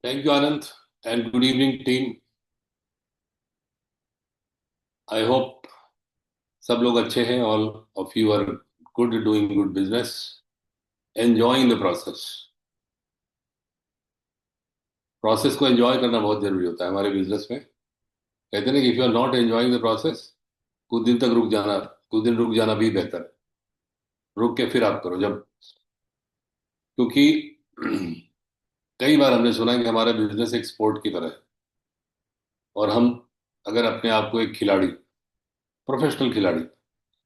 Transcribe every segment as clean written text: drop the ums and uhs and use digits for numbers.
Thank you, Anand, and good evening, team. I hope सब लोग अच्छे हैं. All of you are good, doing good business, enjoying the process. Process को enjoy करना बहुत जरूरी होता है हमारे बिजनेस में. कहते हैं ना कि if you are not enjoying the process, कुछ दिन रुक जाना भी बेहतर है. रुक के फिर आप करो जब, क्योंकि कई बार हमने सुना है कि हमारा बिजनेस एक स्पोर्ट की तरह है. और हम अगर अपने आप को एक खिलाड़ी, प्रोफेशनल खिलाड़ी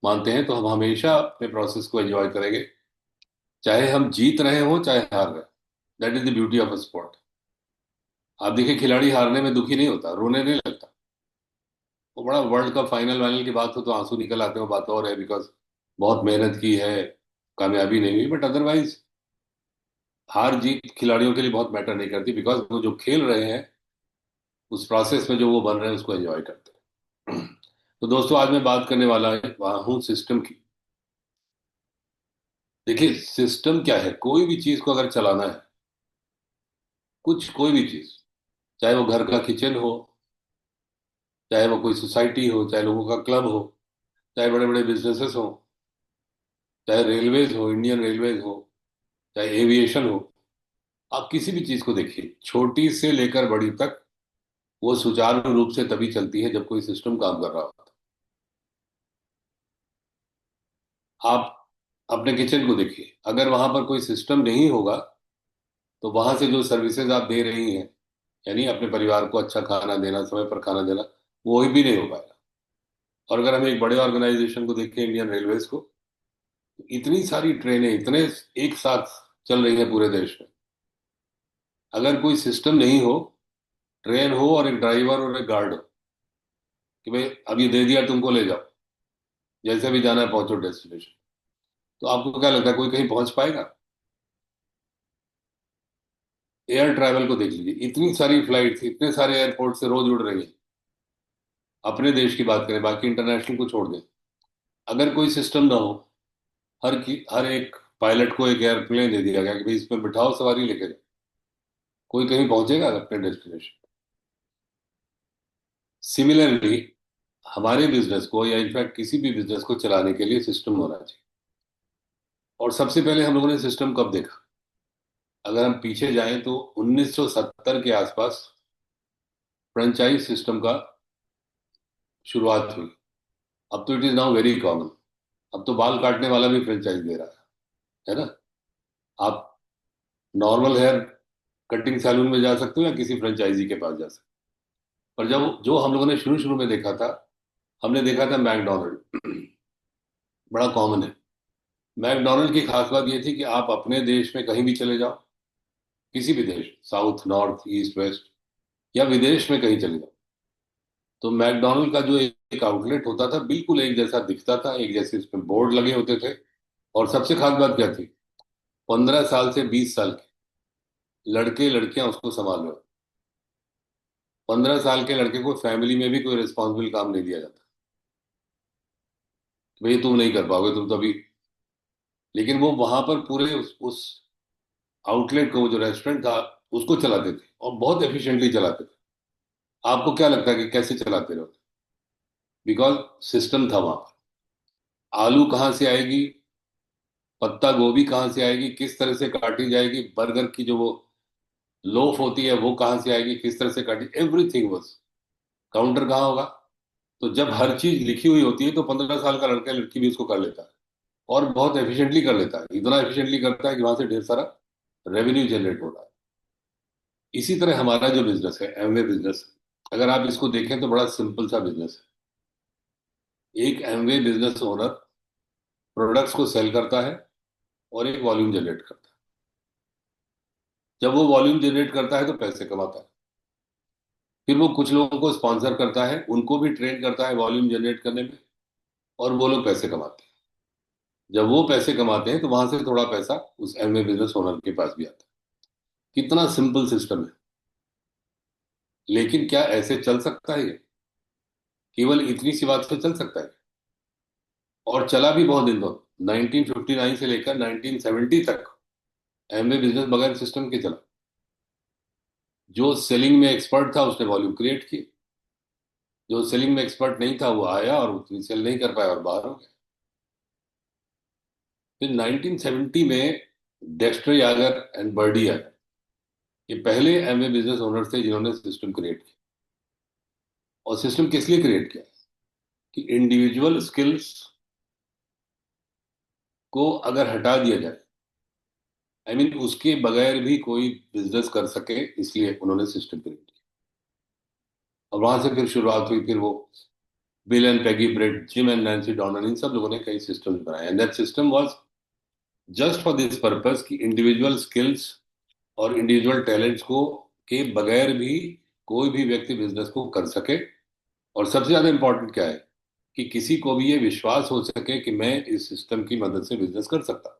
मानते हैं, तो हम हमेशा अपने प्रोसेस को एंजॉय करेंगे, चाहे हम जीत रहे हो चाहे हार रहे. That is the beauty of a sport. आप देखिए, खिलाड़ी हारने में दुखी नहीं होता, रोने नहीं लगता. वो बड़ा वर्ल्ड कप फाइनल वाइनल की बात हो तो आंसू निकल आते हो, बात और है, बिकॉज बहुत मेहनत की है, कामयाबी नहीं हुई. बट अदरवाइज हार जीत खिलाड़ियों के लिए बहुत मैटर नहीं करती, बिकॉज वो जो खेल रहे हैं, उस प्रोसेस में जो वो बन रहे हैं, उसको एंजॉय करते हैं. तो दोस्तों, आज मैं बात करने वाला हूँ सिस्टम की. देखिए, सिस्टम क्या है. कोई भी चीज को अगर चलाना है, कोई भी चीज, चाहे वो घर का किचन हो, चाहे वो कोई सोसाइटी हो, चाहे लोगों का क्लब हो, चाहे बड़े बड़े बिजनेसेस हो, चाहे रेलवेज हो, इंडियन रेलवेज हो, चाहे एविएशन हो. आप किसी भी चीज को देखिए, छोटी से लेकर बड़ी तक, वो सुचारू रूप से तभी चलती है जब कोई सिस्टम काम कर रहा होता है. आप अपने किचन को देखिए, अगर वहां पर कोई सिस्टम नहीं होगा, तो वहां से जो सर्विसेज आप दे रही हैं, यानी अपने परिवार को अच्छा खाना देना, समय पर खाना देना, वो भी नहीं हो पाएगा. और अगर हम एक बड़े ऑर्गेनाइजेशन को देखें, इंडियन रेलवेज को, तो इतनी सारी ट्रेनें इतने एक साथ चल रही हैं पूरे देश में. अगर कोई सिस्टम नहीं हो, ट्रेन हो और एक ड्राइवर और एक गार्ड हो कि भाई अब ये दे दिया, तुमको ले जाओ, जैसे भी जाना है पहुंचो डेस्टिनेशन, तो आपको क्या लगता है कोई कहीं पहुंच पाएगा? एयर ट्रैवल को देख लीजिए, इतनी सारी फ्लाइट्स इतने सारे एयरपोर्ट से रोज उड़ रही हैं. अपने देश की बात करें, बाकी इंटरनेशनल को छोड़ दें, अगर कोई सिस्टम ना हो, हर एक पायलट को एक एयरप्लेन दे दिया गया कि भाई इसमें बिठाओ, सवारी लेके जाओ, कोई कहीं पहुंचेगा अपने डेस्टिनेशन? सिमिलरली, हमारे बिजनेस को या इनफैक्ट किसी भी बिजनेस को चलाने के लिए सिस्टम होना चाहिए. और सबसे पहले हम लोगों ने सिस्टम कब देखा? अगर हम पीछे जाएं तो 1970 के आसपास फ्रेंचाइज सिस्टम का शुरुआत हुई. अब तो it is now very common. अब तो बाल काटने वाला भी फ्रेंचाइज दे रहा है ना? आप नॉर्मल हेयर कटिंग सैलून में जा सकते हो या किसी फ्रेंचाइजी के पास जा सकते हो. पर जब जो हम लोगों ने शुरू शुरू में देखा था, हमने देखा था मैकडोनल्ड. बड़ा कॉमन है. मैकडोनल्ड की खास बात यह थी कि आप अपने देश में कहीं भी चले जाओ, किसी भी देश, साउथ नॉर्थ ईस्ट वेस्ट, या विदेश में कहीं चले जाओ, तो मैकडोनल्ड का जो एक आउटलेट होता था, बिल्कुल एक जैसा दिखता था, एक जैसे उसमें बोर्ड लगे होते थे. और सबसे खास बात क्या थी? 15 साल से 20 साल के लड़के लड़कियां उसको संभाल रहे हो. 15 साल के लड़के को फैमिली में भी कोई रिस्पॉन्सिबल काम नहीं दिया जाता. भाई तुम नहीं कर पाओगे, तुम तो अभी. लेकिन वो वहां पर पूरे उस आउटलेट को, वो जो रेस्टोरेंट था, उसको चलाते थे और बहुत एफिशिएंटली चलाते थे. आपको क्या लगता है कि कैसे चलाते रहो? बिकॉज सिस्टम था वहां पर. आलू कहाँ से आएगी, पत्ता गोभी कहाँ से आएगी, किस तरह से काटी जाएगी, बर्गर की जो वो लोफ होती है वो कहाँ से आएगी, किस तरह से काटी, एवरीथिंग वाज. काउंटर कहाँ होगा? तो जब हर चीज लिखी हुई होती है, तो 15 साल का लड़का लड़की भी उसको कर लेता है. और बहुत एफिशिएंटली कर लेता है, इतना एफिशिएंटली करता है कि वहां से ढेर सारा रेवेन्यू जनरेट हो रहा है. इसी तरह हमारा जो बिजनेस है, एमवे बिजनेस, अगर आप इसको देखें तो बड़ा सिंपल सा बिजनेस है. एक एमवे बिजनेस ओनर प्रोडक्ट्स को सेल करता है और एक वॉल्यूम जनरेट करता है. जब वो वॉल्यूम जनरेट करता है तो पैसे कमाता है. फिर वो कुछ लोगों को स्पॉन्सर करता है, उनको भी ट्रेन करता है वॉल्यूम जनरेट करने में, और वो लोग पैसे कमाते हैं. जब वो पैसे कमाते हैं तो वहां से थोड़ा पैसा उस एमवे बिजनेस ओनर के पास भी आता है. कितना सिंपल सिस्टम है. लेकिन क्या ऐसे चल सकता है ये? केवल इतनी सी बात से चल सकता है? और चला भी बहुत दिन तक. 1959 से लेकर 1970 तक एमवे बिजनेस बगैर सिस्टम के चला. जो सेलिंग में एक्सपर्ट था उसने वॉल्यूम क्रिएट की, जो सेलिंग में एक्सपर्ट नहीं था वो आया और उतनी सेल नहीं कर पाया और बाहर हो गया। फिर 1970 में डेक्स्टर यागर एंड बर्डी आए। ये पहले एमवे बिजनेस ओनर्स थे जिन्होंने सिस्टम क्रिएट किया। और सिस्टम किस लिए क्रिएट किया कि इंडिविजुअल स्किल्स को अगर हटा दिया जाए, उसके बगैर भी कोई बिजनेस कर सके, इसलिए उन्होंने सिस्टम क्रिएट किया। और वहां से फिर शुरुआत हुई। फिर वो Bill and Peggy Britt, Jim and Nancy Dornan, इन सब लोगों ने कई सिस्टम्स बनाए and that system was just for this purpose कि इंडिविजुअल स्किल्स और इंडिविजुअल टैलेंट्स को के बगैर भी कोई भी व्यक्ति बिजनेस को कर सके। और सबसे ज्यादा इंपॉर्टेंट क्या है कि किसी को भी ये विश्वास हो सके कि मैं इस सिस्टम की मदद से बिजनेस कर सकता।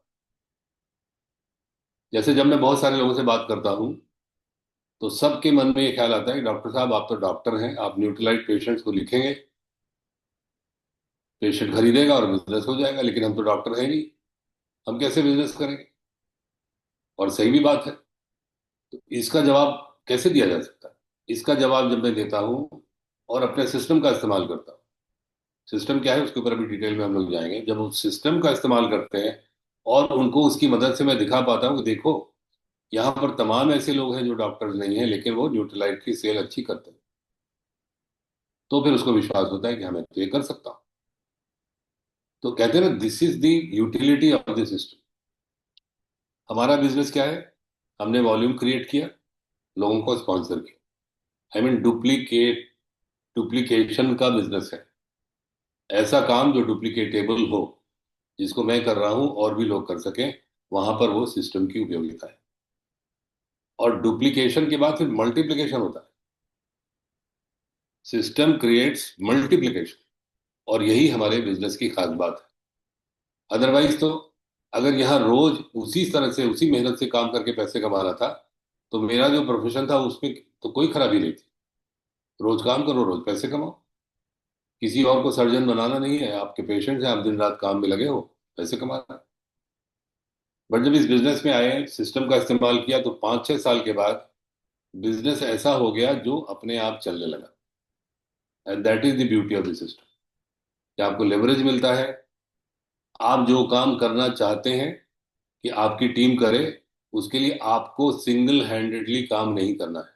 जैसे जब मैं बहुत सारे लोगों से बात करता हूँ तो सबके मन में ये ख्याल आता है कि डॉक्टर साहब आप तो डॉक्टर हैं, आप न्यूट्रलाइट पेशेंट्स को लिखेंगे, पेशेंट खरीदेगा और बिजनेस हो जाएगा। लेकिन हम तो डॉक्टर हैं नहीं, हम कैसे बिजनेस करेंगे? और सही भी बात है। तो इसका जवाब कैसे दिया जा सकता है? इसका जवाब जब मैं देता हूँ और अपने सिस्टम का इस्तेमाल करता हूँ, सिस्टम क्या है उसके ऊपर अभी डिटेल में हम लोग जाएंगे। जब उस सिस्टम का इस्तेमाल करते हैं और उनको उसकी मदद से मैं दिखा पाता हूँ कि देखो यहाँ पर तमाम ऐसे लोग हैं जो डॉक्टर्स नहीं हैं लेकिन वो न्यूट्रलाइट की सेल अच्छी करते हैं, तो फिर उसको विश्वास होता है कि हमें तो ये कर सकता हूँ। तो कहते हैं ना, this is the utility of the system. हमारा बिजनेस क्या है? हमने वॉल्यूम क्रिएट किया, लोगों को स्पॉन्सर किया। डुप्लीकेशन का बिजनेस है, ऐसा काम जो डुप्लीकेटेबल हो, जिसको मैं कर रहा हूं और भी लोग कर सकें, वहां पर वो सिस्टम की उपयोगिता है। और डुप्लीकेशन के बाद फिर मल्टीप्लिकेशन होता है। सिस्टम क्रिएट्स मल्टीप्लिकेशन, और यही हमारे बिजनेस की खास बात है। अदरवाइज तो अगर यहाँ रोज उसी तरह से उसी मेहनत से काम करके पैसे कमा रहा था तो मेरा जो प्रोफेशन था उसमें तो कोई खराबी नहीं थी। रोज काम करो, रोज पैसे कमाओ। किसी और को सर्जन बनाना नहीं है, आपके पेशेंट्स हैं, आप दिन रात काम में लगे हो, पैसे कमा रहे हैं। बट जब इस बिजनेस में आए, सिस्टम का इस्तेमाल किया, तो 5-6 साल के बाद बिजनेस ऐसा हो गया जो अपने आप चलने लगा। And that is the beauty of the system, कि आपको लेवरेज मिलता है। आप जो काम करना चाहते हैं कि आपकी टीम करे, उसके लिए आपको सिंगल हैंडेडली काम नहीं करना है।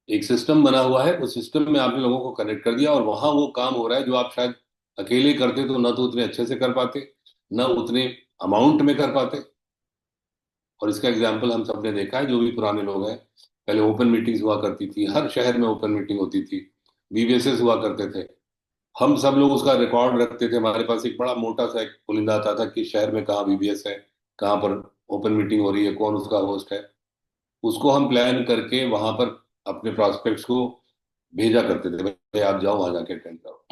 एक सिस्टम बना हुआ है, उस सिस्टम में आपने लोगों को कनेक्ट कर दिया और वहां वो काम हो रहा है जो आप शायद अकेले करते तो न तो उतने अच्छे से कर पाते, न उतने अमाउंट में कर पाते। और इसका एग्जाम्पल हम सब ने देखा है, जो भी पुराने लोग हैं। पहले ओपन मीटिंग्स हुआ करती थी, हर शहर में ओपन मीटिंग होती थी, वीवीएसएस हुआ करते थे। हम सब लोग उसका रिकॉर्ड रखते थे, हमारे पास एक बड़ा मोटा सा एक पुलिंदा आता था कि शहर में कहाँ वीवीएस है, कहाँ पर ओपन मीटिंग हो रही है, कौन उसका होस्ट है। उसको हम प्लान करके वहां पर अपने प्रॉस्पेक्ट्स को भेजा करते थे, भाई आप जाओ वहां जाके अटेंड करो।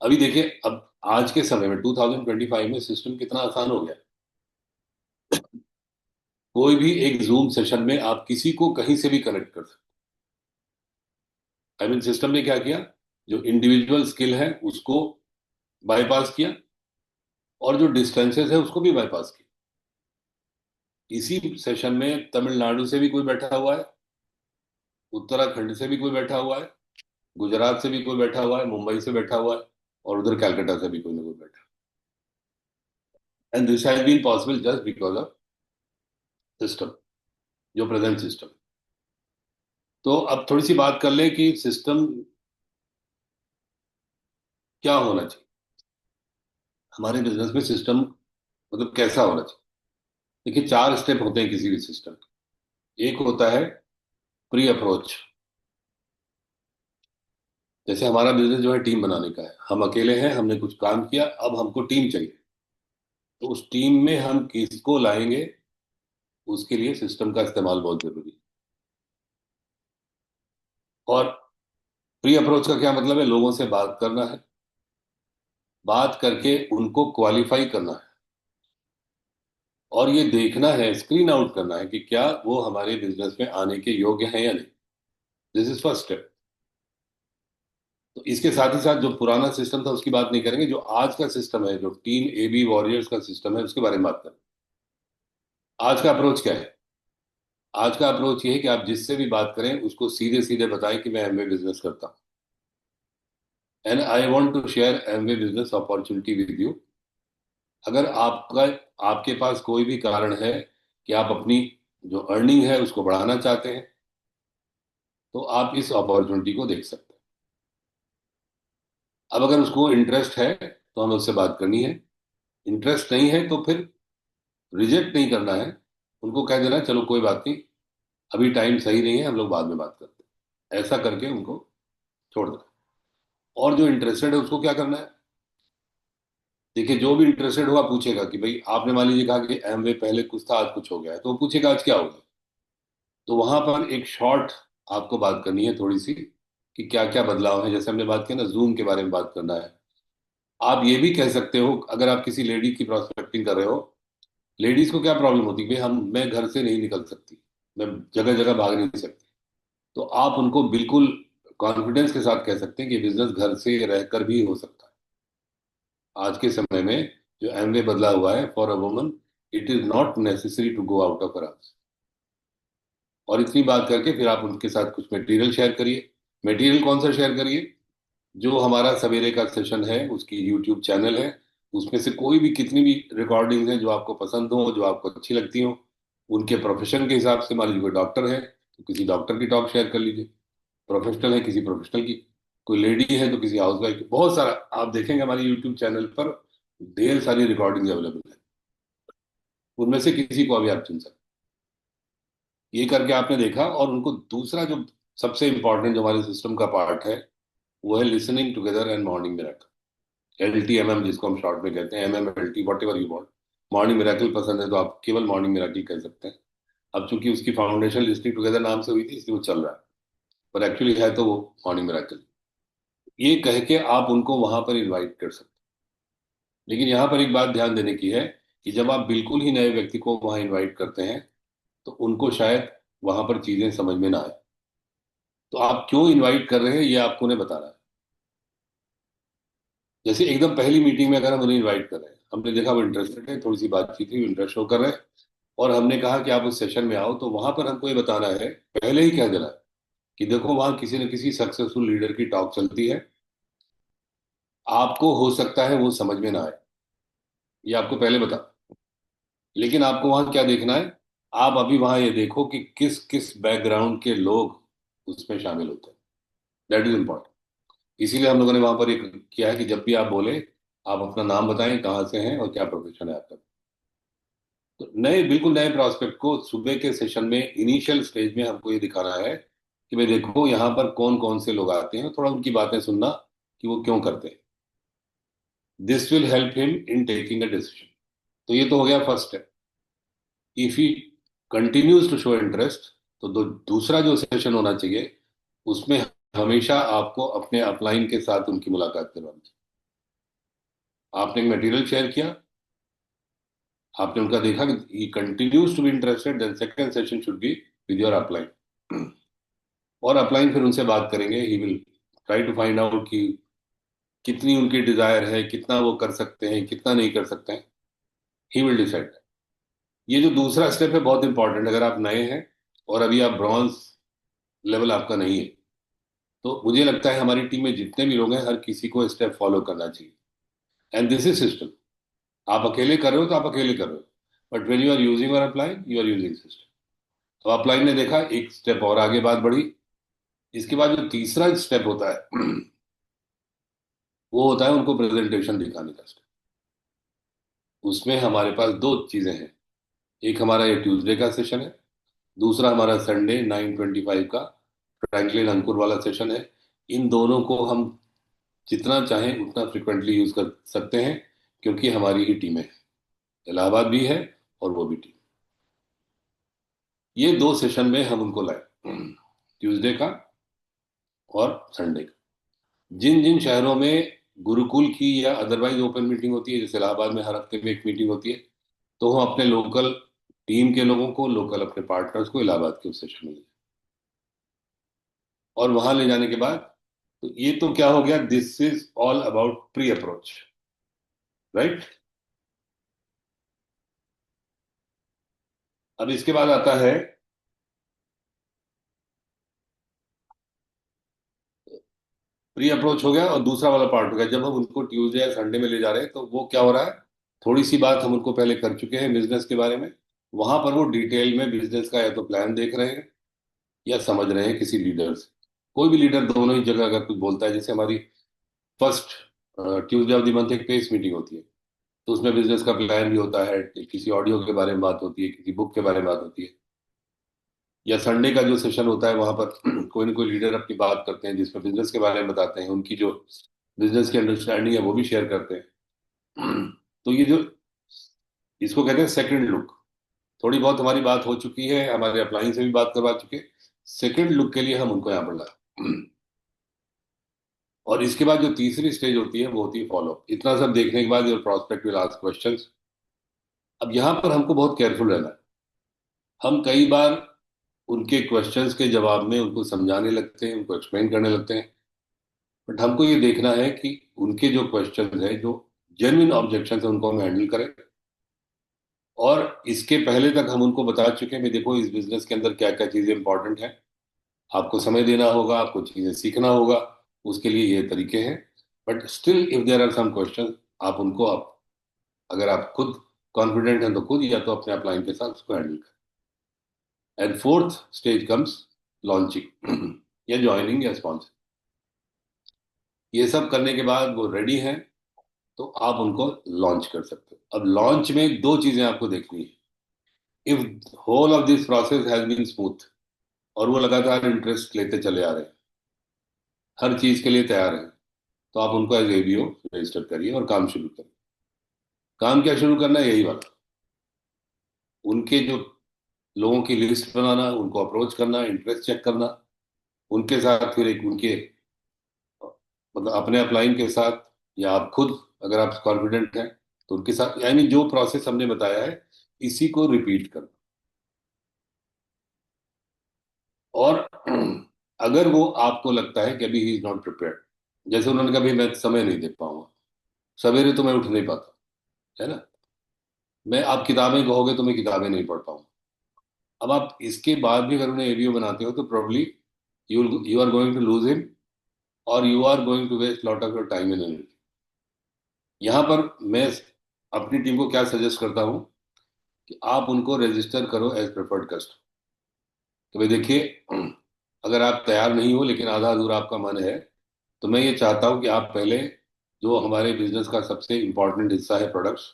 अभी देखिए, अब आज के समय में 2025 में सिस्टम कितना आसान हो गया। कोई भी एक जूम सेशन में आप किसी को कहीं से भी कनेक्ट कर सकते। सिस्टम ने क्या किया, जो इंडिविजुअल स्किल है उसको बाईपास किया और जो डिस्टेंसेस है उसको भी बाईपास किया। इसी सेशन में तमिलनाडु से भी कोई बैठा हुआ है, उत्तराखंड से भी कोई बैठा हुआ है, गुजरात से भी कोई बैठा हुआ है, मुंबई से बैठा हुआ है, और उधर कैलकाटा से भी कोई ना कोई बैठा। And this has been possible just because of system, जो प्रेजेंट सिस्टम। तो अब थोड़ी सी बात कर ले कि सिस्टम क्या होना चाहिए हमारे बिजनेस में। सिस्टम मतलब कैसा होना चाहिए? देखिए, 4 स्टेप होते हैं किसी भी सिस्टम के। एक होता है प्री अप्रोच। जैसे हमारा बिजनेस जो है टीम बनाने का है, हम अकेले हैं, हमने कुछ काम किया, अब हमको टीम चाहिए। तो उस टीम में हम किसको लाएंगे, उसके लिए सिस्टम का इस्तेमाल बहुत जरूरी है। और प्री अप्रोच का क्या मतलब है? लोगों से बात करना है, बात करके उनको क्वालिफाई करना है, और ये देखना है, स्क्रीन आउट करना है कि क्या वो हमारे बिजनेस में आने के योग्य हैं या नहीं। This is first step. तो इसके साथ ही साथ जो पुराना सिस्टम था उसकी बात नहीं करेंगे, जो आज का सिस्टम है, जो टीम AB वॉरियर्स का सिस्टम है, उसके बारे में बात करें। आज का अप्रोच क्या है? आज का अप्रोच ये है कि आप जिससे भी बात करें उसको सीधे सीधे बताएं कि मैं एमवे बिजनेस करता हूँ, and I want to share Amway business opportunity with you. अगर आपका आपके पास कोई भी कारण है कि आप अपनी जो अर्निंग है उसको बढ़ाना चाहते हैं, तो आप इस अपॉर्चुनिटी को देख सकते हैं। अब अगर उसको इंटरेस्ट है तो हमें उससे बात करनी है, इंटरेस्ट नहीं है तो फिर रिजेक्ट नहीं करना है, उनको कह देना चलो कोई बात नहीं, अभी टाइम सही नहीं है, हम लोग बाद में बात करते हैं, ऐसा करके उनको छोड़ देना। और जो इंटरेस्टेड है उसको क्या करना है? देखिए, जो भी इंटरेस्टेड होगा पूछेगा कि भाई आपने मान लीजिए कहा कि एमवे पहले कुछ था आज कुछ हो गया है, तो वो पूछेगा आज क्या हो गया। तो वहां पर एक शॉर्ट आपको बात करनी है थोड़ी सी, कि क्या क्या बदलाव है। जैसे हमने बात की ना, जूम के बारे में बात करना है। आप ये भी कह सकते हो, अगर आप किसी लेडी की प्रोस्पेक्टिंग कर रहे हो, लेडीज को क्या प्रॉब्लम होती है भाई, हम मैं घर से नहीं निकल सकती, मैं जगह जगह भाग नहीं सकती, तो आप उनको बिल्कुल कॉन्फिडेंस के साथ कह सकते हैं कि बिजनेस घर से रहकर भी हो सकता है। आज के समय में जो एमवे बदला हुआ है for a woman, it is not necessary to go out of her house. और इतनी बात करके फिर आप उनके साथ कुछ मटेरियल शेयर करिए। मटेरियल कौन सा शेयर करिए? जो हमारा सवेरे का सेशन है उसकी यूट्यूब चैनल है, उसमें से कोई भी कितनी भी रिकॉर्डिंग्स हैं जो आपको पसंद हो, जो आपको अच्छी लगती हो, उनके प्रोफेशन के हिसाब से। मान लीजिए कोई डॉक्टर है तो किसी डॉक्टर की टॉक शेयर कर लीजिए, प्रोफेशनल है किसी प्रोफेशनल की, कोई लेडी है तो किसी हाउस वाइफ की। बहुत सारा आप देखेंगे हमारे यूट्यूब चैनल पर ढेर सारी रिकॉर्डिंग अवेलेबल है, उनमें से किसी को अभी आप चुन सकते हैं। ये करके आपने देखा, और उनको दूसरा जो सबसे इंपॉर्टेंट जो हमारे सिस्टम का पार्ट है, वो है listening together and morning miracle. LTMM जिसको हम शॉर्ट में कहते हैं, MMLT, what ever you want. Morning miracle पसंद है तो आप केवल मॉर्निंग मिरेकल कह सकते हैं। अब चूंकि उसकी फाउंडेशन लिसनिंग टुगेदर नाम से हुई थी इसलिए वो चल रहा है, पर एक्चुअली है तो वो मॉर्निंग मिरेकल। ये कह के आप उनको वहां पर इनवाइट कर सकते हैं। लेकिन यहाँ पर एक बात ध्यान देने की है कि जब आप बिल्कुल ही नए व्यक्ति को वहां इनवाइट करते हैं तो उनको शायद वहां पर चीजें समझ में ना आए। तो आप क्यों इनवाइट कर रहे हैं ये आपको उन्हें बताना है। जैसे एकदम पहली मीटिंग में अगर हम उन्हें इनवाइट कर रहे हैं, हमने देखा वो इंटरेस्टेड है, थोड़ी सी बातचीत हुई, इंटरेस्ट शो कर रहे हैं, और हमने कहा कि आप उस सेशन में आओ, तो वहां पर हमको ये बताना है, पहले ही कह देना है कि देखो वहां किसी न किसी सक्सेसफुल लीडर की टॉक चलती है, आपको हो सकता है वो समझ में ना आए, ये आपको पहले बता। लेकिन आपको वहां क्या देखना है? आप अभी वहां ये देखो कि किस किस बैकग्राउंड के लोग उसमें शामिल होते हैं। That is important. इसीलिए हम लोगों ने वहां पर एक किया है कि जब भी आप बोले, आप अपना नाम बताएं, कहाँ से हैं और क्या प्रोफेशन है आपका। तो नए, बिल्कुल नए प्रॉस्पेक्ट को सुबह के सेशन में इनिशियल स्टेज में हमको ये दिखाना है कि भाई देखो यहाँ पर कौन कौन से लोग आते हैं, थोड़ा उनकी बातें सुनना कि वो क्यों करते हैं। This will help him in taking a decision. तो ये तो हो गया first step. If he continues to show interest, तो दूसरा जो सेशन होना चाहिए उसमें हमेशा आपको अपने अपलाइन के साथ उनकी मुलाकात करवानी चाहिए। आपने एक मटेरियल शेयर किया, आपने उनका देखा कि he continues to be interested, then second session should be with your upline. और अपलाइन फिर उनसे बात करेंगे, he will try to find out कि कितनी उनकी डिजायर है, कितना वो कर सकते हैं, कितना नहीं कर सकते हैं। He will decide. ये जो दूसरा स्टेप है बहुत इंपॉर्टेंट। अगर आप नए हैं और अभी आप ब्रॉन्ज लेवल आपका नहीं है, तो मुझे लगता है हमारी टीम में जितने भी लोग हैं हर किसी को स्टेप फॉलो करना चाहिए। And this is system. आप अकेले कर रहे हो तो आप अकेले कर रहे हो, but when you are using your upline, you are using system. तो अपलाइन ने देखा एक स्टेप और आगे बात बढ़ी। इसके बाद जो तीसरा स्टेप होता है वो होता है उनको प्रेजेंटेशन दिखाने का स्टेप। उसमें हमारे पास दो चीजें हैं। एक हमारा ये ट्यूसडे का सेशन है, दूसरा हमारा संडे 9:25 का फ्रैंकलिन अंकुर वाला सेशन है। इन दोनों को हम जितना चाहें उतना फ्रिक्वेंटली यूज कर सकते हैं, क्योंकि हमारी ही टीमें हैं, इलाहाबाद भी है और वो भी टीम। ये दो सेशन में हम उनको लाए, ट्यूसडे का और संडे का। जिन जिन शहरों में गुरुकुल की या अदरवाइज ओपन मीटिंग होती है, जैसे इलाहाबाद में हर हफ्ते में एक मीटिंग होती है, तो हम अपने लोकल टीम के लोगों को, लोकल अपने पार्टनर्स को इलाहाबाद के उस सेशन में ले, और वहां ले जाने के बाद, तो ये तो क्या हो गया, this is all about pre approach, right. अब इसके बाद आता है प्री अप्रोच हो गया, और दूसरा वाला पार्ट हो गया जब हम उनको ट्यूसडे या संडे में ले जा रहे हैं, तो वो क्या हो रहा है, थोड़ी सी बात हम उनको पहले कर चुके हैं बिजनेस के बारे में। वहां पर वो डिटेल में बिजनेस का या तो प्लान देख रहे हैं या समझ रहे हैं किसी लीडर से। कोई भी लीडर दोनों ही जगह अगर कुछ बोलता है, जैसे हमारी first Tuesday of the month एक पेस मीटिंग होती है, तो उसमें बिजनेस का प्लान भी होता है, किसी ऑडियो के बारे में बात होती है, किसी बुक के बारे में बात होती है। या संडे का जो सेशन होता है वहां पर कोई ना कोई लीडर अपनी बात करते हैं जिसमें बिजनेस के बारे में बताते हैं, उनकी जो बिजनेस की अंडरस्टैंडिंग है वो भी शेयर करते हैं। तो ये जो इसको कहते हैं सेकंड लुक। थोड़ी बहुत हमारी बात हो चुकी है, हमारे अप्लाइंग से भी बात करवा चुके, सेकंड लुक के लिए हम उनको यहाँ पर लाए। और इसके बाद जो तीसरी स्टेज होती है वो होती है फॉलो। इतना सब देखने के बाद your prospect will ask questions. अब यहाँ पर हमको बहुत केयरफुल रहना है। हम कई बार उनके क्वेश्चंस के जवाब में उनको समझाने लगते हैं, उनको एक्सप्लेन करने लगते हैं, बट हमको ये देखना है कि उनके जो क्वेश्चंस है, जो जेन्युइन ऑब्जेक्शन है, उनको हम हैंडल करें। और इसके पहले तक हम उनको बता चुके हैं कि देखो इस बिजनेस के अंदर क्या क्या चीजें इंपॉर्टेंट है, आपको समय देना होगा, आपको चीजें सीखना होगा, उसके लिए ये तरीके हैं। But still if there are some question, आप उनको आप अगर आप खुद कॉन्फिडेंट हैं तो खुद, या तो अपने अपलाइन के साथ उसको हैंडल करें। And fourth stage comes launching या ज्वाइनिंग या स्पॉन्सर। ये सब करने के बाद वो रेडी हैं, तो आप उनको लॉन्च कर सकते हो। अब लॉन्च में दो चीजें आपको देखनी है। If whole of this process has been smooth और वो लगातार इंटरेस्ट लेते चले आ रहे हैं, हर चीज के लिए तैयार हैं, तो आप उनको एज एबीओ रजिस्टर करिए और काम शुरू करिए। काम क्या शुरू करना है, यही वाला, उनके जो लोगों की लिस्ट बनाना, उनको अप्रोच करना, इंटरेस्ट चेक करना, उनके साथ फिर एक उनके मतलब अपने अपलाइन के साथ, या आप खुद अगर आप कॉन्फिडेंट हैं तो उनके साथ, यानी जो प्रोसेस हमने बताया है इसी को रिपीट करना। और अगर वो आपको लगता है कि अभी ही इज नॉट प्रिपेयर्ड, जैसे उन्होंने कहा भाई मैं समय नहीं दे पाऊंगा, सवेरे तो मैं उठ नहीं पाता, है ना, मैं आप किताबें कहोगे तो मैं किताबें नहीं पढ़ पाऊंगा। अब आप इसके बाद भी अगर उन्हें एबीओ बनाते हो तो probably you are going to lose him, और you are going to waste lot of your time and energy. यहाँ पर मैं अपनी टीम को क्या सजेस्ट करता हूँ कि आप उनको रजिस्टर करो एज प्रेफर्ड कस्टमर। तो भाई देखिए, अगर आप तैयार नहीं हो लेकिन आधा अधूरा आपका मन है, तो मैं ये चाहता हूँ कि आप पहले जो हमारे बिजनेस का सबसे इंपॉर्टेंट हिस्सा है प्रोडक्ट्स,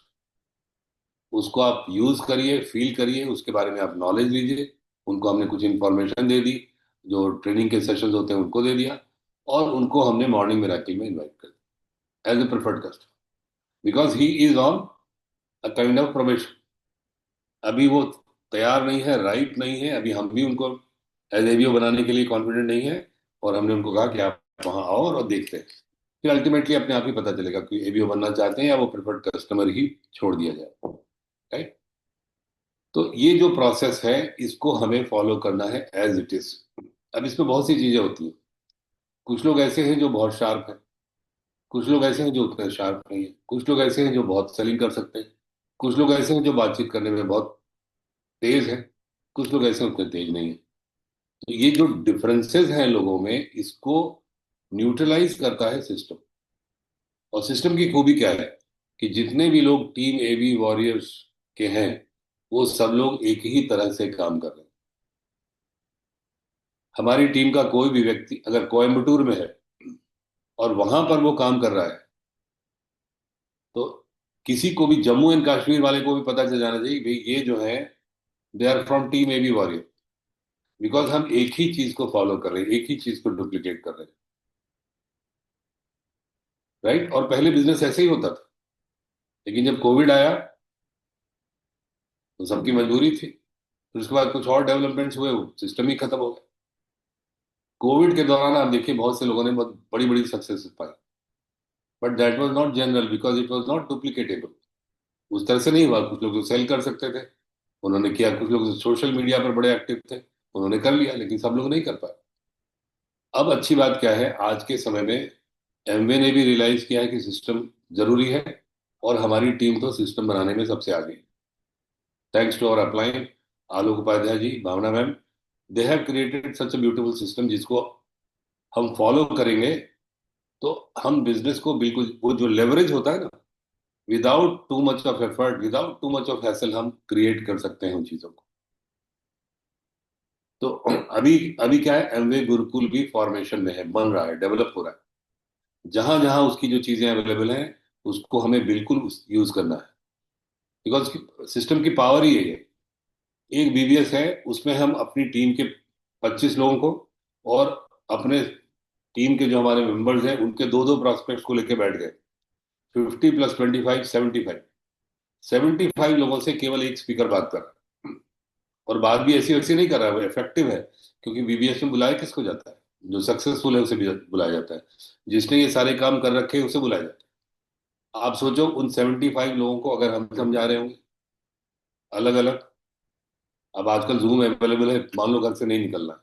उसको आप यूज करिए, फील करिए, उसके बारे में आप नॉलेज लीजिए। उनको हमने कुछ इंफॉर्मेशन दे दी, जो ट्रेनिंग के सेशंस होते हैं उनको दे दिया, और उनको हमने मॉर्निंग मिराकिल में इनवाइट कर दिया as a preferred customer, because he is on a kind of probation. अभी वो तैयार नहीं है, राइट नहीं है, अभी हम भी उनको एज एबीओ बनाने के लिए कॉन्फिडेंट नहीं है, और हमने उनको कहा कि आप वहाँ आओ और देखते हैं। फिर अल्टीमेटली अपने आप ही पता चलेगा कि एबीओ बनना चाहते हैं या वो प्रेफर्ड कस्टमर ही छोड़ दिया जाए। राइट। तो ये जो प्रोसेस है इसको हमें फॉलो करना है एज इट इज। अब इसमें बहुत सी चीजें होती हैं। कुछ लोग ऐसे हैं जो बहुत शार्प हैं, कुछ लोग ऐसे हैं जो उतने शार्प नहीं है, कुछ लोग ऐसे हैं जो बहुत सेलिंग कर सकते हैं, कुछ लोग ऐसे हैं जो बातचीत करने में बहुत तेज है, कुछ लोग ऐसे उतने तेज नहीं है। तो ये जो डिफरेंसेस हैं लोगों में, इसको न्यूट्रलाइज करता है सिस्टम। और सिस्टम की खूबी क्या है कि जितने भी लोग टीम एबी वॉरियर्स के हैं, वो सब लोग एक ही तरह से काम कर रहे हैं। हमारी टीम का कोई भी व्यक्ति अगर कोयम्बटूर में है और वहां पर वो काम कर रहा है, तो किसी को भी जम्मू एंड कश्मीर वाले को भी पता चल जाना चाहिए कि भाई ये जो है they are from team AB warrior, because हम एक ही चीज को फॉलो कर रहे हैं, एक ही चीज को डुप्लीकेट कर रहे हैं। राइट। और पहले बिजनेस ऐसे ही होता था, लेकिन जब कोविड आया तो सबकी मजबूरी थी, फिर उसके बाद कुछ और डेवलपमेंट्स हुए, सिस्टम ही खत्म हो गया। कोविड के दौरान आप देखिए बहुत से लोगों ने बहुत बड़ी बड़ी सक्सेस पाई, but that was not general because it was not duplicatable. उस तरह से नहीं हुआ। कुछ लोग तो सेल कर सकते थे, उन्होंने किया, कुछ लोग सोशल मीडिया पर बड़े एक्टिव थे, उन्होंने कर लिया, लेकिन सब लोग नहीं कर पाए। अब अच्छी बात क्या है, आज के समय में एमवे ने भी रियलाइज किया है कि सिस्टम जरूरी है, और हमारी टीम तो सिस्टम बनाने में सबसे आगे है, thanks to our upline. Alok Upadhyay ji, Bhavna ma'am, they have created such a beautiful system जिसको हम फॉलो करेंगे तो हम बिजनेस को बिल्कुल, वो जो लेवरेज होता है ना, without too much of effort, without too much of hassle, हम क्रिएट कर सकते हैं उन चीजों को। तो अभी अभी क्या है, एमवे गुरुकुल भी फॉर्मेशन में है, बन रहा है, डेवलप हो रहा है। जहां जहां उसकी जो चीजें अवेलेबल हैं उसको हमें बिल्कुल यूज करना है, बिकॉज सिस्टम की पावर ही है। एक बीबीएस है, उसमें हम अपनी टीम के 25 लोगों को और अपने टीम के जो हमारे मेंबर्स हैं उनके दो दो प्रोस्पेक्ट्स को लेके बैठ गए। 50 + 25 75, 75 लोगों से केवल एक स्पीकर बात कर रहा है। और बात भी ऐसी वैसी नहीं कर रहा है, वो इफेक्टिव है। क्योंकि बीबीएस में बुलाया किसको जाता है? जो सक्सेसफुल है उसे भी बुलाया जाता है। जिसने ये सारे काम कर रखे हैं उसे बुलाया जाता है। आप सोचो उन 75 लोगों को अगर हम समझा रहे होंगे अलग अलग। अब आजकल जूम अवेलेबल है, मान लो घर से नहीं निकलना है,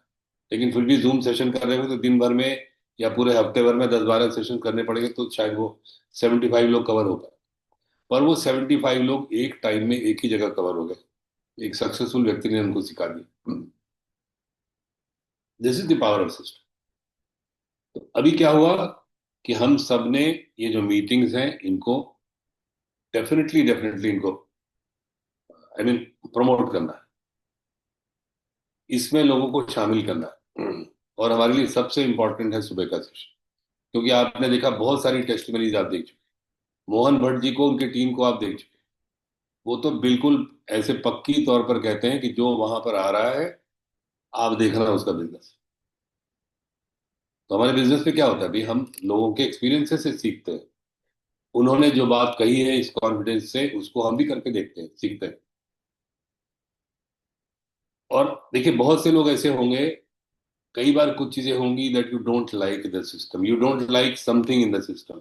लेकिन फिर भी जूम सेशन कर रहे हो तो दिन भर में या पूरे हफ्ते भर में 10-12 सेशन करने पड़ेंगे तो शायद वो 75 लोग कवर हो पाए। पर वो 75 लोग एक टाइम में एक ही जगह कवर हो गए। एक सक्सेसफुल व्यक्ति ने उनको सिखा दिया। This is the power of system. तो अभी क्या हुआ कि हम सब ने ये जो मीटिंग्स हैं इनको डेफिनेटली डेफिनेटली इनको आई मीन प्रमोट करना है, इसमें लोगों को शामिल करना है। और हमारे लिए सबसे इंपॉर्टेंट है सुबह का सेशन। क्योंकि आपने देखा बहुत सारी टेस्टिमनीज आप देख चुके, मोहन भट्ट जी को, उनकी टीम को आप देख चुके। वो तो बिल्कुल ऐसे पक्की तौर पर कहते हैं कि जो वहां पर आ रहा है आप देखना उसका बिजनेस। तो हमारे बिजनेस में क्या होता है, भाई हम लोगों के एक्सपीरियंसेस से सीखते हैं। उन्होंने जो बात कही है इस कॉन्फिडेंस से, उसको हम भी करके देखते हैं, सीखते हैं। और देखिए बहुत से लोग ऐसे होंगे, कई बार कुछ चीजें होंगी that you don't like the system, you don't like something in the system,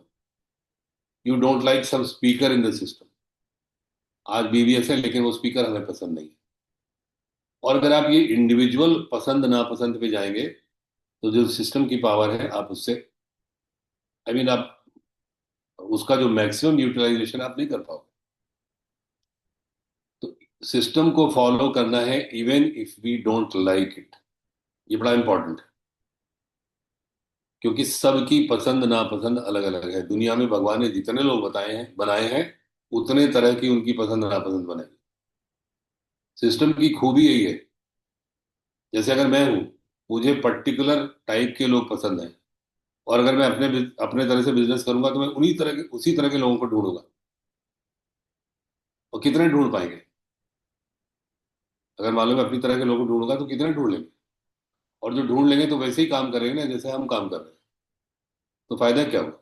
you don't like some speaker in the system. आज बीबीएस है लेकिन वो स्पीकर हमें पसंद नहीं। और अगर आप ये इंडिविजुअल पसंद नापसंद पे जाएंगे तो जो सिस्टम की पावर है आप उससे आई मीन आप उसका जो मैक्सिमम यूटिलाइजेशन आप नहीं कर पाओगे। तो सिस्टम को फॉलो करना है even if we don't like it, ये बड़ा इंपॉर्टेंट है। क्योंकि सबकी पसंद नापसंद अलग अलग है। दुनिया में भगवान ने जितने लोग बताए हैं बनाए हैं उतने तरह की उनकी पसंद नापसंद बनाई। सिस्टम की खूबी यही है। जैसे अगर मैं हूं, मुझे पर्टिकुलर टाइप के लोग पसंद हैं, और अगर मैं अपने अपने तरह से बिजनेस करूंगा तो मैं उन्हीं तरह के उसी तरह के लोगों को ढूंढूंगा। और कितने ढूंढ पाएंगे? अगर मान लो मैं अपनी तरह के लोगों को ढूंढूंगा तो कितने ढूंढ लेंगे? और जो ढूंढ लेंगे तो वैसे ही काम करेंगे ना जैसे हम काम कर रहे हैं। तो फायदा क्या होगा?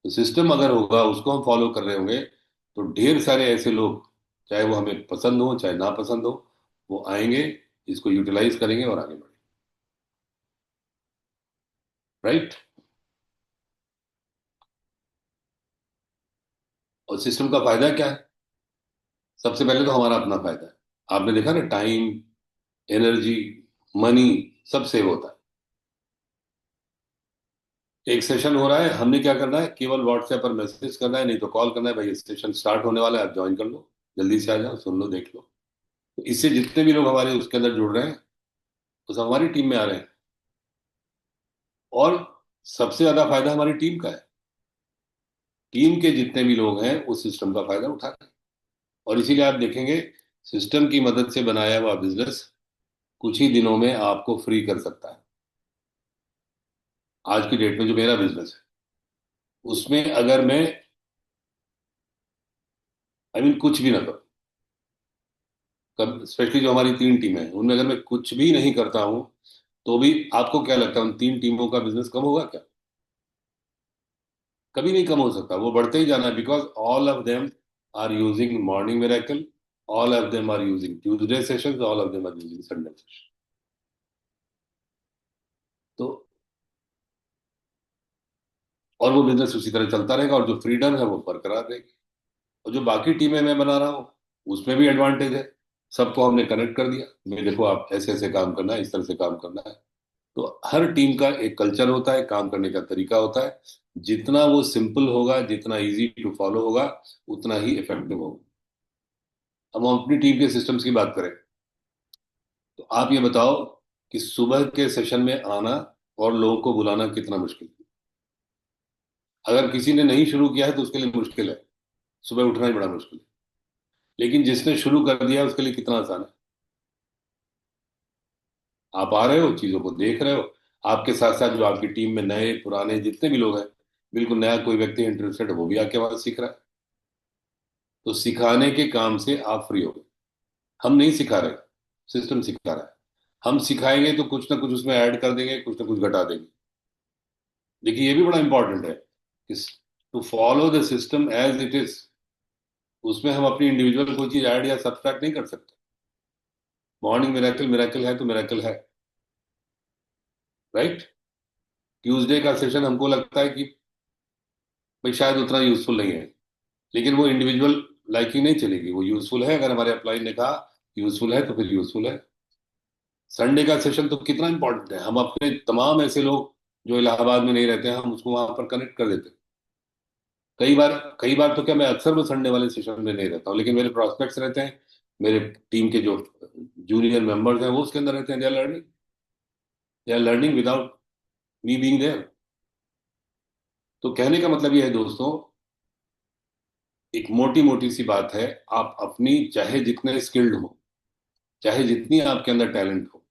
तो सिस्टम अगर होगा उसको हम फॉलो कर रहे होंगे तो ढेर सारे ऐसे लोग, चाहे वो हमें पसंद हो चाहे ना पसंद हो, वो आएंगे, इसको यूटिलाइज करेंगे और आगे बढ़ेंगे। राइट। और सिस्टम का फायदा क्या है? सबसे पहले तो हमारा अपना फायदा है। आपने देखा ना, टाइम, एनर्जी, मनी, सब सेव होता है। एक सेशन हो रहा है, हमने क्या करना है, केवल व्हाट्सएप पर मैसेज करना है, नहीं तो कॉल करना है, भाई सेशन स्टार्ट होने वाला है, आप ज्वाइन कर लो, जल्दी से आ जाओ, सुन लो, देख लो। तो इससे जितने भी लोग हमारे उसके अंदर जुड़ रहे हैं वो सब हमारी टीम में आ रहे हैं। और सबसे ज्यादा फायदा हमारी टीम का है। टीम के जितने भी लोग हैं उस सिस्टम का फायदा उठा रहे हैं। और इसीलिए आप देखेंगे सिस्टम की मदद से बनाया हुआ बिजनेस कुछ ही दिनों में आपको फ्री कर सकता है। आज की डेट में जो मेरा बिजनेस है उसमें अगर मैं आई मीन कुछ भी ना करूं, स्पेशली जो हमारी 3 टीमें हैं उनमें अगर मैं कुछ भी नहीं करता हूं तो भी आपको क्या लगता है उन 3 टीमों का बिजनेस कम होगा क्या? कभी नहीं कम हो सकता, वो बढ़ते ही जाना है। Because all of them are using morning miracle, all of them are using Tuesday sessions, all of them are using Sunday session. तो और वो बिजनेस उसी तरह चलता रहेगा और जो फ्रीडम है वो बरकरार रहेगी। और जो बाकी टीमें मैं बना रहा हूँ उसमें भी एडवांटेज है। सबको हमने कनेक्ट कर दिया, मैं देखो आप ऐसे ऐसे काम करना है, इस तरह से काम करना है। तो हर टीम का एक कल्चर होता है, काम करने का तरीका होता है। जितना वो सिंपल होगा, जितना इजी टू फॉलो होगा, उतना ही इफेक्टिव होगा। अब हम अपनी टीम के सिस्टम्स की बात करें तो आप ये बताओ कि सुबह के सेशन में आना और लोगों को बुलाना कितना मुश्किल है। अगर किसी ने नहीं शुरू किया है तो उसके लिए मुश्किल है, सुबह उठना ही बड़ा मुश्किल है। लेकिन जिसने शुरू कर दिया है उसके लिए कितना आसान है। आप आ रहे हो, चीजों को देख रहे हो, आपके साथ साथ जो आपकी टीम में नए पुराने जितने भी लोग हैं, बिल्कुल नया कोई व्यक्ति इंटरेस्टेड है वो भी आके वहां सीख रहा है। तो सिखाने के काम से आप फ्री हो गए। हम नहीं सिखा रहे, सिस्टम सिखा रहा है। हम सिखाएंगे तो कुछ ना कुछ उसमें ऐड कर देंगे, कुछ ना कुछ घटा देंगे। देखिए ये भी बड़ा इंपॉर्टेंट है कि to follow the system as it is, उसमें हम अपनी इंडिविजुअल कोई चीज ऐड या सब्ट्रैक्ट नहीं कर सकते। मॉर्निंग मिरेकल मिरेकल है तो मिरेकल है, राइट। ट्यूसडे का सेशन हमको लगता है कि भाई शायद उतना यूजफुल नहीं है, लेकिन वो इंडिविजुअल लाइकिंग नहीं चलेगी, वो यूजफुल है। अगर हमारे अप्लाई ने कहा यूजफुल है तो फिर यूजफुल है। संडे का सेशन तो कितना इंपॉर्टेंट है, हम अपने तमाम ऐसे लोग जो इलाहाबाद में नहीं रहते हैं हम उसको वहां पर कनेक्ट कर देते हैं। कई बार तो क्या, मैं अक्सर वो संडे वाले सेशन में नहीं रहता हूँ, लेकिन मेरे प्रोस्पेक्ट्स रहते हैं, मेरे टीम के जो जूनियर मेंबर्स हैं वो उसके अंदर रहते हैं। They are learning without me being there. तो कहने का मतलब ये है दोस्तों, एक मोटी मोटी सी बात है, आप अपनी चाहे जितने स्किल्ड हो, चाहे जितनी आपके अंदर टैलेंट हो,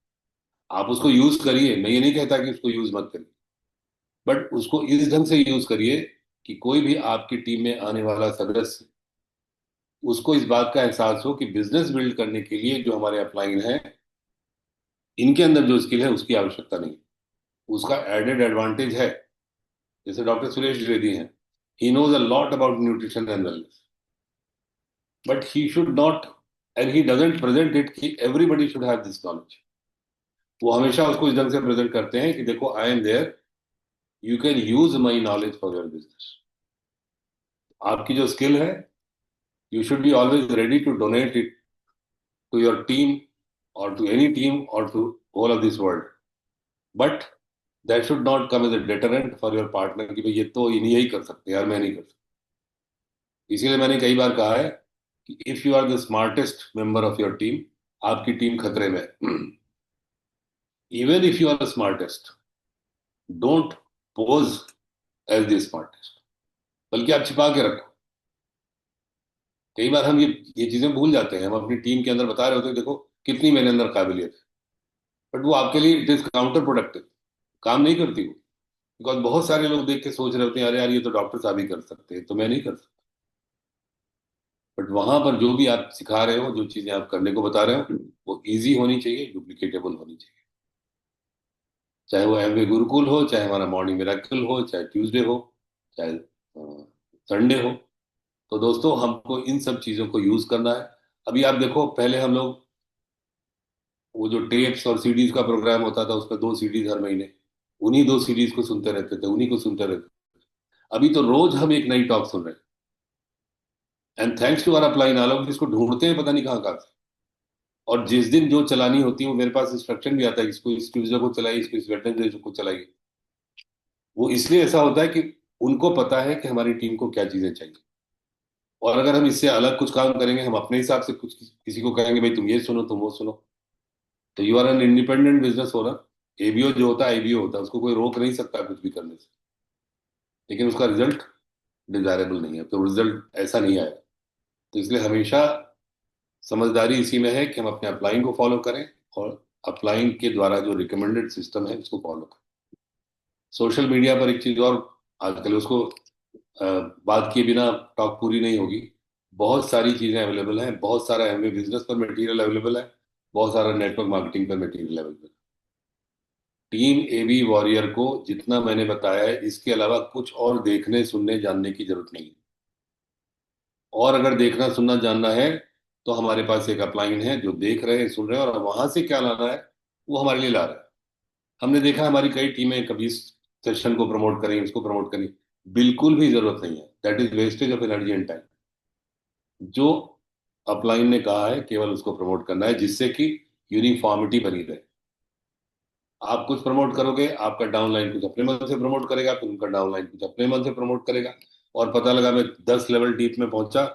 आप उसको यूज करिए। मैं ये नहीं कहता कि उसको यूज मत करिए, बट उसको इस ढंग से यूज करिए कि कोई भी आपकी टीम में आने वाला सदस्य, उसको इस बात का एहसास हो कि बिजनेस बिल्ड करने के लिए जो हमारे अपलाइन हैं, इनके अंदर जो स्किल है उसकी आवश्यकता नहीं है, उसका एडेड एडवांटेज है। जैसे डॉक्टर सुरेश द्विवेदी हैं, he knows a lot about nutrition and wellness, but he should not and he doesn't present it कि everybody should have this knowledge. वो हमेशा उसको इस ढंग से प्रेजेंट करते हैं कि देखो I am there, you can use my knowledge for your business. आपकी जो स्किल है, you should be always ready to donate it to your team और टू एनी टीम और to whole of this world. But that should not come as a deterrent for your partner कि भाई ये तो इन यही कर सकते हैं यार, मैं नहीं कर सकता। इसीलिए मैंने कई बार कहा है कि if you are the smartest member of your team, आपकी टीम खतरे में है। Even if you are the smartest, don't pose as the smartest, बल्कि आप छिपा के रखो। कई बार हम ये चीजें भूल जाते हैं, हम अपनी टीम के अंदर बता रहे होते हैं देखो कितनी मेरे अंदर काबिलियत है, बट वो आपके लिए इट इज काउंटर प्रोडक्टिव, काम नहीं करती वो। बिकॉज बहुत सारे लोग देख के सोच रहे होते हैं अरे यार ये तो डॉक्टर साहब ही कर सकते हैं, तो मैं नहीं कर सकता। बट वहां पर जो भी आप सिखा रहे हो, जो चीजें आप करने को बता रहे हो, वो इजी होनी चाहिए, डुप्लीकेटेबल होनी चाहिए। चाहे वो एमवे गुरुकुल हो, चाहे हमारा मॉर्निंग मिरेकल हो, चाहे ट्यूसडे हो, चाहे संडे हो। तो दोस्तों हमको इन सब चीजों को यूज करना है। अभी आप देखो, पहले हम लोग वो जो टेप्स और सीडीज का प्रोग्राम होता था, उसमें 2 सीडीज हर महीने, उन्हीं 2 सीडीज को सुनते रहते थे, उन्हीं को सुनते रहते थे। अभी तो रोज हम एक नई टॉक सुन रहे हैं, and thanks to our upline Alok जिसको ढूंढते हैं पता नहीं कहाँ कहाँ से। और जिस दिन जो चलानी होती है वो मेरे पास इंस्ट्रक्शन भी आता है, इसको इस ट्यूजडे को चलाइए, इसको इस वेडनेसडे को चलाइए। वो इसलिए ऐसा होता है कि उनको पता है कि हमारी टीम को क्या चीजें चाहिए। और अगर हम इससे अलग कुछ काम करेंगे, हम अपने हिसाब से कुछ किसी को कहेंगे भाई तुम ये सुनो तुम वो सुनो, तो you are an independent business owner. ABO जो होता है एबीओ होता है, उसको कोई रोक नहीं सकता कुछ भी करने से, लेकिन उसका रिजल्ट डिजायरेबल नहीं है, तो रिजल्ट ऐसा नहीं आएगा। तो इसलिए हमेशा समझदारी इसी में है कि हम अपने अपलाइन को फॉलो करें, और अपलाइन के द्वारा जो रिकमेंडेड सिस्टम है उसको फॉलो करें। सोशल मीडिया पर एक चीज और आजकल, उसको अ, बात किए बिना टॉक पूरी नहीं होगी। बहुत सारी चीजें अवेलेबल हैं, बहुत सारा एमवे बिजनेस पर मटेरियल अवेलेबल है, बहुत सारा नेटवर्क मार्केटिंग पर मटेरियल अवेलेबल है। टीम एबी वॉरियर को जितना मैंने बताया है, इसके अलावा कुछ और देखने सुनने जानने की जरूरत नहीं है। और अगर देखना सुनना जानना है तो हमारे पास एक अपलाइन है जो देख रहे हैं सुन रहे हैं, और वहां से क्या लाना है वो हमारे लिए ला रहा है। हमने देखा हमारी कई टीमें कभी इस सेशन को प्रमोट करें, इसको प्रमोट करें, बिल्कुल भी जरूरत नहीं है। That is wastage of energy and time. जो अपलाइन ने कहा है केवल उसको प्रमोट करना है, जिससे कि यूनिफॉर्मिटी बनी रहे। आप कुछ प्रमोट करोगे, आपका डाउनलाइन कुछ अपने मन से प्रमोट करेगा, फिर उनका डाउनलाइन कुछ अपने मन से प्रमोट करेगा, और पता लगा मैं 10 लेवल डीप में पहुंचा,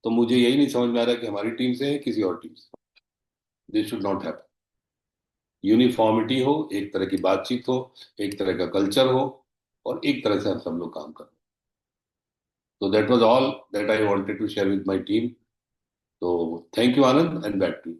तो मुझे यही नहीं समझ में आ रहा कि हमारी टीम से है किसी और टीम से। This should not happen. Uniformity हो, एक तरह की बातचीत हो, एक तरह का कल्चर हो, और एक तरह से हम सब लोग काम करें। तो that was all that I wanted to share with my team. तो thank you Anand, and back to you.